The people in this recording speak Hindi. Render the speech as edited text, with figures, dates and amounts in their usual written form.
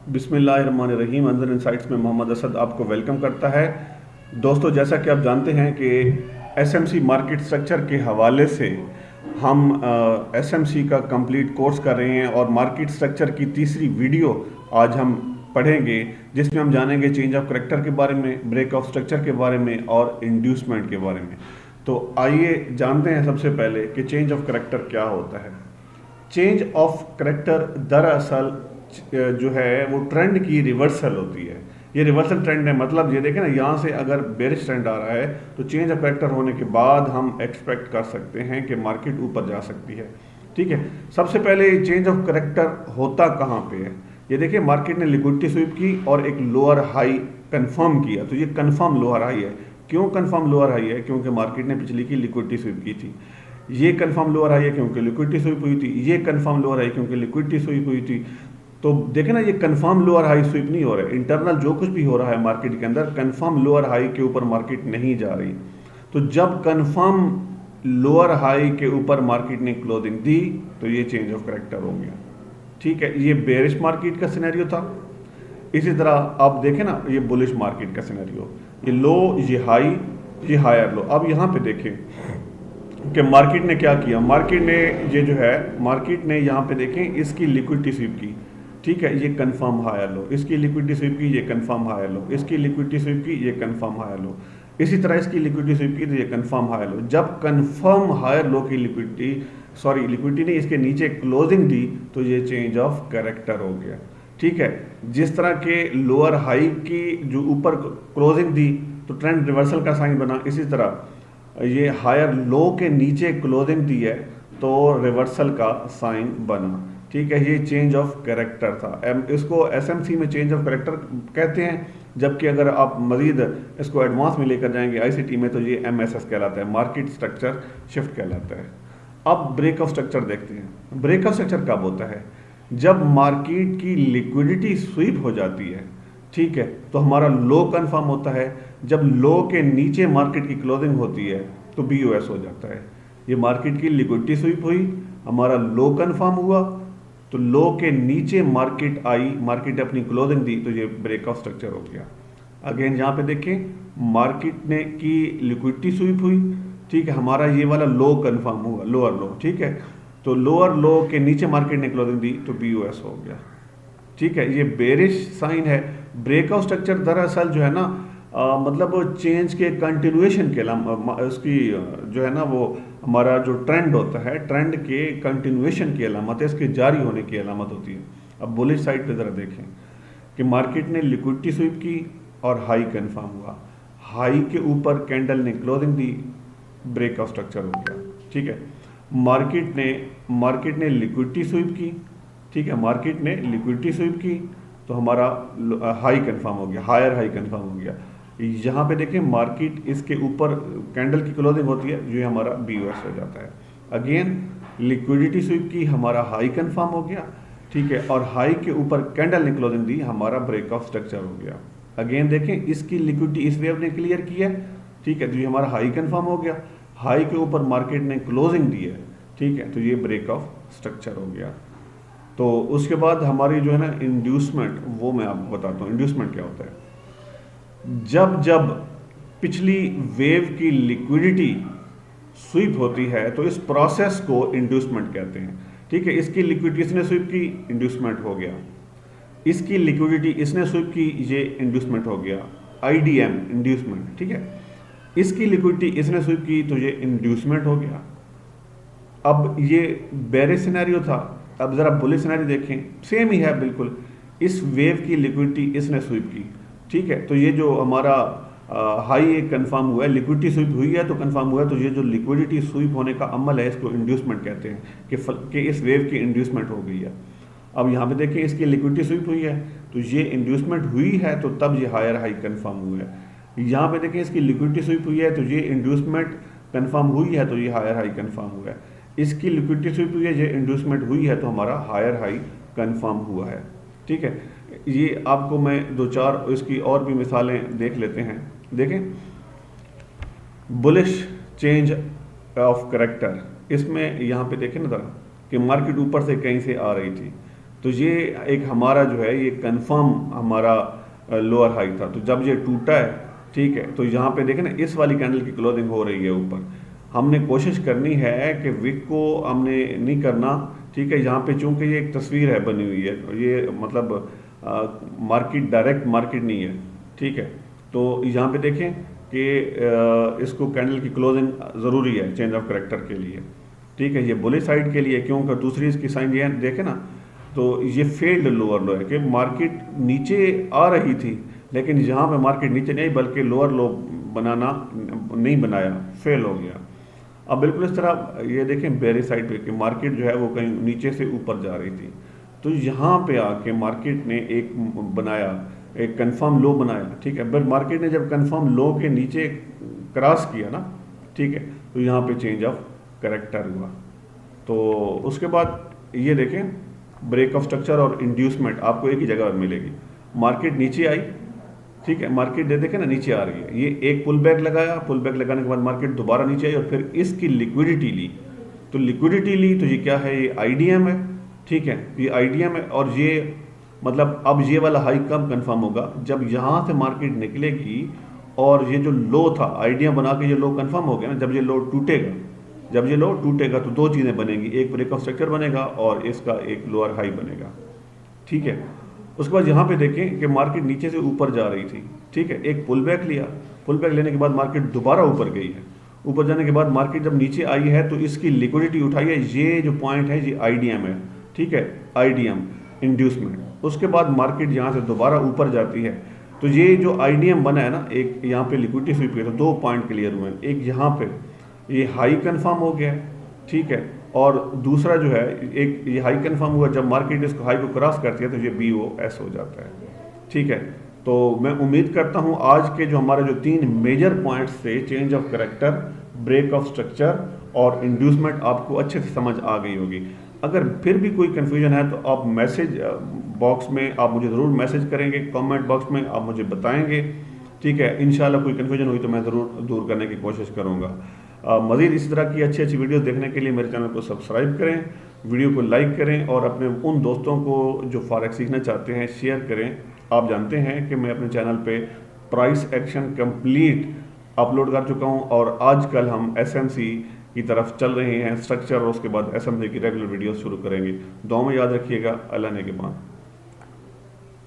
बिस्मिल्लाहिर्रहमानिर्रहीम। अंदर इनसाइट्स में मोहम्मद असद आपको वेलकम करता है। दोस्तों, जैसा कि आप जानते हैं कि एसएमसी मार्केट स्ट्रक्चर के हवाले से हम एसएमसी का कंप्लीट कोर्स कर रहे हैं और मार्केट स्ट्रक्चर की तीसरी वीडियो आज हम पढ़ेंगे, जिसमें हम जानेंगे चेंज ऑफ करैक्टर के बारे में, ब्रेक ऑफ स्ट्रक्चर के बारे में और इंड्यूसमेंट के बारे में। तो आइए जानते हैं सबसे पहले कि चेंज ऑफ करैक्टर क्या होता है। चेंज ऑफ करैक्टर दरअसल जो है वो ट्रेंड की रिवर्सल होती है। ये रिवर्सल ट्रेंड है, मतलब ये देखें ना, यहाँ से अगर बेरिश ट्रेंड आ रहा है तो चेंज ऑफ करैक्टर होने के बाद हम एक्सपेक्ट कर सकते हैं कि मार्केट ऊपर जा सकती है। ठीक है, सबसे पहले चेंज ऑफ करैक्टर होता कहाँ पे है। ये देखिए, मार्केट ने लिक्विडिटी स्वीप की और एक लोअर हाई कंफर्म किया, तो ये कंफर्म लोअर हाई है। क्यों कंफर्म लोअर हाई है? क्योंकि मार्केट ने पिछली की लिक्विडिटी स्वीप की थी। ये कंफर्म लोअर हाई है क्योंकि लिक्विडिटी स्वीप हुई थी। ये कंफर्म लोअर हाई क्योंकि लिक्विडिटी स्वीप हुई थी। तो देखें ना, ये कंफर्म लोअर हाई स्वीप नहीं हो रहा है। इंटरनल जो कुछ भी हो रहा है मार्केट के अंदर, कंफर्म लोअर हाई के ऊपर मार्केट नहीं जा रही। तो जब कंफर्म लोअर हाई के ऊपर मार्केट ने क्लोजिंग दी तो ये चेंज ऑफ करैक्टर हो गया। ठीक है, ये बेरिश मार्केट का सिनेरियो था। इसी तरह आप देखें ना, ये बुलिश मार्केट का सिनेरियो, ये लो, ये हाई, ये हायर लो। अब यहाँ पे देखें कि मार्केट ने क्या किया। मार्केट ने ये जो है, मार्केट ने यहाँ पे देखें इसकी लिक्विडिटी स्वीप की। ठीक है, ये कंफर्म हायर लो, इसकी लिक्विडिटी स्वीप की, ये कंफर्म हायर लो, इसकी लिक्विडिटी स्वीप की, ये कंफर्म हायर लो, इसी तरह इसकी लिक्विडिटी स्वीप की तो ये कंफर्म हायर लो। जब कंफर्म हायर लो की लिक्विडिटी ने इसके नीचे क्लोजिंग दी तो ये चेंज ऑफ कैरेक्टर हो गया। ठीक है, जिस तरह के लोअर हाई की जो ऊपर क्लोजिंग दी तो ट्रेंड रिवर्सल का साइन बना, इसी तरह ये हायर लो के नीचे क्लोजिंग दी है तो रिवर्सल का साइन बना। ठीक है, ये चेंज ऑफ कैरेक्टर था। इसको एसएमसी में चेंज ऑफ कैरेक्टर कहते हैं, जबकि अगर आप मजीद इसको एडवांस में लेकर जाएंगे आईसीटी में तो ये एमएसएस कहलाता है, मार्केट स्ट्रक्चर शिफ्ट कहलाता है। अब ब्रेक ऑफ स्ट्रक्चर देखते हैं। ब्रेक ऑफ स्ट्रक्चर कब होता है? जब मार्केट की लिक्विडिटी स्वीप हो जाती है। ठीक है, तो हमारा लो कंफर्म होता है। जब लो के नीचे मार्केट की क्लोजिंग होती है तो बीओएस हो जाता है। ये मार्केट की लिक्विडिटी स्वीप हुई, हमारा लो कंफर्म हुआ, तो लो के नीचे मार्केट आई, मार्केट अपनी क्लोजिंग दी तो ये ब्रेक ऑफ स्ट्रक्चर हो गया। अगेन यहाँ पे देखें, मार्केट ने की लिक्विडिटी स्वीप हुई। ठीक है, हमारा ये वाला लो कंफर्म हुआ, लोअर लो। ठीक है, तो लोअर लो के नीचे मार्केट ने क्लोजिंग दी तो बीओएस हो गया। ठीक है, ये बेरिश साइन है। ब्रेक ऑफ स्ट्रक्चर दरअसल जो है ना, मतलब चेंज के कंटिन्यूएशन के उसकी जो है ना, वो हमारा जो ट्रेंड होता है, ट्रेंड के कंटिन्यूएशन की अलामत है, इसके जारी होने की अलामत होती है। अब बुलिश साइड पे ज़रा देखें कि मार्केट ने लिक्विडिटी स्वीप की और हाई कंफर्म हुआ, हाई के ऊपर कैंडल ने क्लोजिंग दी, ब्रेक ऑफ स्ट्रक्चर हो गया। ठीक है, मार्केट ने लिक्विडिटी स्वीप की। ठीक है, मार्केट ने लिक्विडिटी स्वीप की तो हमारा हाई कंफर्म हो गया, हायर हाई कंफर्म हो गया। यहाँ पे देखें, मार्केट इसके ऊपर कैंडल की क्लोजिंग होती है, जो हमारा बीओएस हो जाता है। अगेन लिक्विडिटी स्वीप की, हमारा हाई कंफर्म हो गया। ठीक है, और हाई के ऊपर कैंडल ने क्लोजिंग दी, हमारा ब्रेक ऑफ स्ट्रक्चर हो गया। अगेन देखें, इसकी लिक्विडिटी इस वेव ने क्लियर की है। ठीक है, तो ये हमारा हाई कंफर्म हो गया, हाई के ऊपर मार्केट ने क्लोजिंग दी है। ठीक है, तो ये ब्रेक ऑफ स्ट्रक्चर हो गया। तो उसके बाद हमारी जो है ना इंड्यूसमेंट, वो मैं आपको बताता हूँ इंड्यूसमेंट क्या होता है। जब जब पिछली वेव की लिक्विडिटी स्वीप होती है तो इस प्रोसेस को इंड्यूसमेंट कहते हैं। ठीक है, इसकी लिक्विडिटी इसने स्वीप की, इंड्यूसमेंट हो गया। इसकी लिक्विडिटी इसने स्वीप की, ये इंड्यूसमेंट हो गया, आईडीएम इंड्यूसमेंट। ठीक है, इसकी लिक्विडिटी इसने स्वीप की तो ये इंड्यूसमेंट हो गया। अब ये बेरिश सिनेरियो था, अब ज़रा बुलिश सिनेरियो देखें, सेम ही है बिल्कुल। इस वेव की लिक्विडिटी इसने स्वीप की। ठीक है, तो ये जो हमारा हाई एक कंफर्म हुआ है, लिक्विडिटी स्वीप हुई है तो कंफर्म हुआ है, तो ये जो लिक्विडिटी स्वीप होने का अमल है इसको इंड्यूसमेंट कहते हैं कि इस वेव की इंड्यूसमेंट हो गई है। अब यहाँ पे देखें, इसकी लिक्विडिटी स्वीप हुई है तो ये इंड्यूसमेंट हुई है, तो तब ये हायर हाई कंफर्म हुआ है। यहाँ पे देखें, इसकी लिक्विडिटी स्वीप हुई है तो ये इंड्यूसमेंट कंफर्म हुई है, तो ये हायर हाई कंफर्म हुआ है। इसकी लिक्विडिटी स्वीप हुई है, ये इंड्यूसमेंट हुई है, तो हमारा हायर हाई कंफर्म हुआ है। ठीक है, ये आपको मैं दो चार इसकी और भी मिसालें देख लेते हैं। देखें, बुलिश चेंज ऑफ करैक्टर, इसमें यहाँ पे देखें ना कि मार्केट ऊपर से कहीं से आ रही थी, तो ये एक हमारा जो है ये कंफर्म हमारा लोअर हाई था। तो जब ये टूटा है, ठीक है, तो यहाँ पे देखें ना इस वाली कैंडल की क्लोजिंग हो रही है ऊपर। हमने कोशिश करनी है कि विक को हमने नहीं करना, ठीक है। यहाँ पे चूंकि ये एक तस्वीर है बनी हुई है, ये मतलब मार्केट डायरेक्ट मार्केट नहीं है, ठीक है। तो यहाँ पे देखें कि इसको कैंडल की क्लोजिंग ज़रूरी है चेंज ऑफ करेक्टर के लिए, ठीक है। ये बुलिश साइड के लिए, क्योंकि दूसरी इसकी साइन ये देखें ना, तो ये फेल्ड लोअर लो है कि मार्केट नीचे आ रही थी, लेकिन यहाँ पे मार्केट नीचे नहीं बल्कि लोअर लो बनाना नहीं बनाया, फेल हो गया। अब बिल्कुल इस तरह ये देखें बेरी साइड पे कि मार्केट जो है वो कहीं नीचे से ऊपर जा रही थी। तो यहाँ पे आके मार्केट ने एक बनाया, एक कंफर्म लो बनाया, ठीक है। बट मार्केट ने जब कंफर्म लो के नीचे क्रॉस किया ना, ठीक है, तो यहाँ पे चेंज ऑफ करेक्टर हुआ। तो उसके बाद ये देखें ब्रेक ऑफ स्ट्रक्चर और इंड्यूसमेंट आपको एक ही जगह मिलेगी। मार्केट नीचे आई, ठीक है, मार्केट देखें ना नीचे आ रही है, ये एक पुल बैक लगाया, पुल बैक लगाने के बाद मार्केट दोबारा नीचे आई और फिर इसकी लिक्विडिटी ली। तो लिक्विडिटी ली तो ये क्या है, ये आईडीएम है, ठीक है, ये आईडीएम है। और ये मतलब अब ये वाला हाई कब कंफर्म होगा, जब यहाँ से मार्केट निकलेगी और ये जो लो था आईडीएम बना के ये लो कंफर्म हो गया ना, जब ये लो टूटेगा, जब ये लो टूटेगा तो दो चीज़ें बनेंगी, एक ब्रेक ऑफ स्ट्रक्चर बनेगा और इसका एक लोअर हाई बनेगा, ठीक है। उसके बाद यहाँ पे देखें कि मार्केट नीचे से ऊपर जा रही थी, ठीक है, एक पुल बैक लिया, पुल बैक लेने के बाद मार्केट दोबारा ऊपर गई है। ऊपर जाने के बाद मार्केट जब नीचे आई है तो इसकी लिक्विडिटी उठाई है, ये जो पॉइंट है ये आईडीएम है, ठीक है, आईडीएम इंड्यूसमेंट। उसके बाद मार्केट यहाँ से दोबारा ऊपर जाती है, तो ये जो आईडीएम बना है ना, एक यहाँ पे लिक्विडिटी स्वीप है, तो दो पॉइंट क्लियर हुए हैं। एक यहाँ पे ये हाई कंफर्म हो गया है, ठीक है, और दूसरा जो है एक ये हाई कंफर्म हुआ, जब मार्केट इसको हाई को क्रॉस करती है तो ये BOS हो जाता है, ठीक है। तो मैं उम्मीद करता हूँ आज के जो हमारे जो 3 मेजर पॉइंट्स थे, change of character, break of structure और इंड्यूसमेंट, आपको अच्छे से समझ आ गई होगी। अगर फिर भी कोई कन्फ्यूजन है तो आप मैसेज बॉक्स में आप मुझे ज़रूर मैसेज करेंगे, कमेंट बॉक्स में आप मुझे बताएंगे, ठीक है। इंशाल्लाह कोई कन्फ्यूजन हुई तो मैं ज़रूर दूर करने की कोशिश करूँगा। मज़ीद इसी तरह की अच्छी अच्छी वीडियोस देखने के लिए मेरे चैनल को सब्सक्राइब करें, वीडियो को लाइक करें और अपने उन दोस्तों को जो फॉरेक्स सीखना चाहते हैं शेयर करें। आप जानते हैं कि मैं अपने चैनल पे प्राइस एक्शन कंप्लीट अपलोड कर चुका हूं और आजकल हम SMC की तरफ चल रहे हैं, स्ट्रक्चर और उसके बाद SMC की रेगुलर वीडियोस शुरू करेंगे। दुआ में याद रखिएगा। अल्लाह ने के बाद।